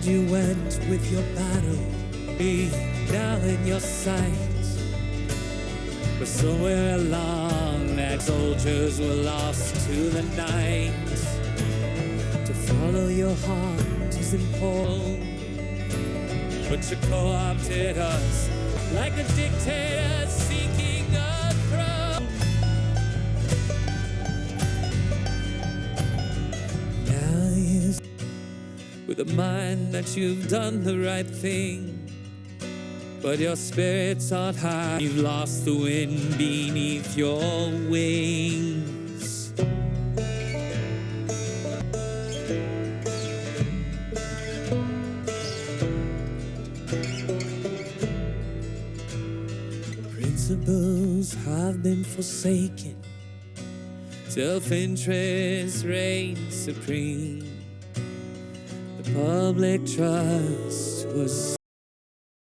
you went with your battle, be now in your sight. But somewhere along that soldiers were lost to the night. To follow your heart is important, but you co-opted us like a dictator seeking a throne. Now is with a mind that you've done the right thing, but your spirits aren't high. You've lost the wind beneath your wings. Principles have been forsaken, self-interest reigns supreme. The public trust was